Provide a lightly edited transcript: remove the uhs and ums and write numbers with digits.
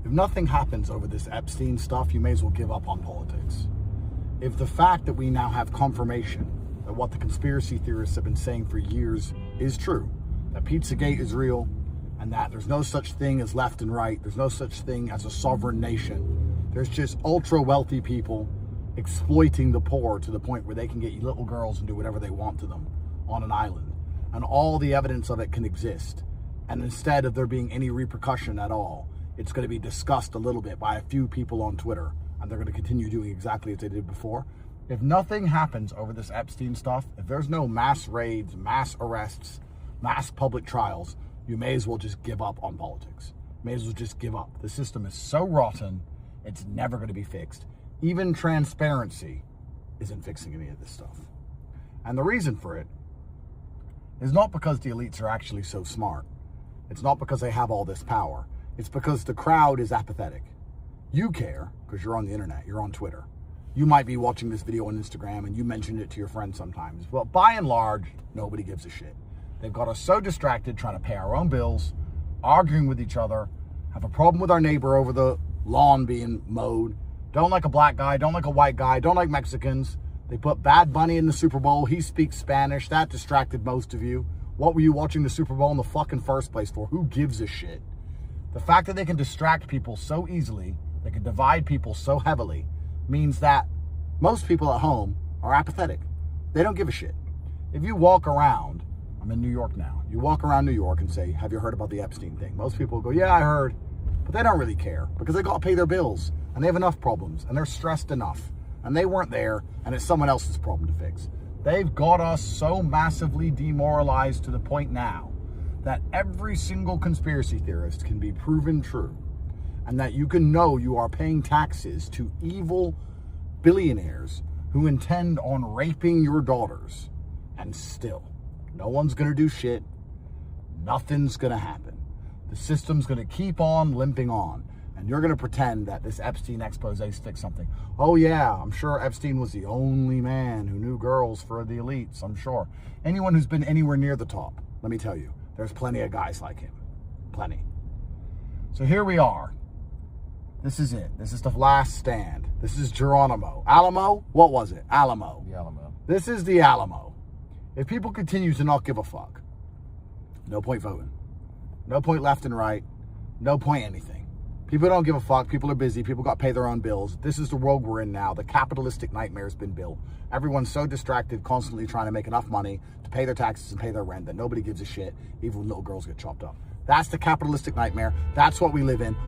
If nothing happens over this Epstein stuff, you may as well give up on politics. If the fact that we now have confirmation that what the conspiracy theorists have been saying for years is true, that Pizzagate is real, and that there's no such thing as left and right, there's no such thing as a sovereign nation, there's just ultra wealthy people exploiting the poor to the point where they can get little girls and do whatever they want to them on an island, and all the evidence of it can exist, and instead of there being any repercussion at all, it's going to be discussed a little bit by a few people on Twitter, and they're going to continue doing exactly as they did before. If nothing happens over this Epstein stuff, if there's no mass raids, mass arrests, mass public trials, you may as well just give up on politics. May as well just give up. The system is so rotten, it's never going to be fixed. Even transparency isn't fixing any of this stuff. And the reason for it is not because the elites are actually so smart. It's not because they have all this power. It's because the crowd is apathetic. You care because you're on the internet, you're on Twitter. You might be watching this video on Instagram and you mentioned it to your friends sometimes. But by and large, nobody gives a shit. They've got us so distracted trying to pay our own bills, arguing with each other, have a problem with our neighbor over the lawn being mowed, don't like a black guy, don't like a white guy, don't like Mexicans. They put Bad Bunny in the Super Bowl. He speaks Spanish. That distracted most of you. What were you watching the Super Bowl in the fucking first place for? Who gives a shit? The fact that they can distract people so easily, they can divide people so heavily, means that most people at home are apathetic. They don't give a shit. If you walk around, I'm in New York now, you walk around New York and say, have you heard about the Epstein thing? Most people go, yeah, I heard. But they don't really care because they got to pay their bills and they have enough problems and they're stressed enough and they weren't there and it's someone else's problem to fix. They've got us so massively demoralized to the point now that every single conspiracy theorist can be proven true, and that you can know you are paying taxes to evil billionaires who intend on raping your daughters, and still no one's gonna do shit. Nothing's gonna happen. The system's gonna keep on limping on, and you're gonna pretend that this Epstein expose sticks something. Oh yeah, I'm sure Epstein was the only man who knew girls for the elites, I'm sure. Anyone who's been anywhere near the top, let me tell you, there's plenty of guys like him. Plenty. So here we are. This is it. This is the last stand. This is Geronimo. Alamo? What was it? Alamo. The Alamo. This is the Alamo. If people continue to not give a fuck, no point voting. No point left and right. No point anything. People don't give a fuck. People are busy. People got to pay their own bills. This is the world we're in now. The capitalistic nightmare has been built. Everyone's so distracted, constantly trying to make enough money to pay their taxes and pay their rent that nobody gives a shit, even when little girls get chopped up. That's the capitalistic nightmare. That's what we live in.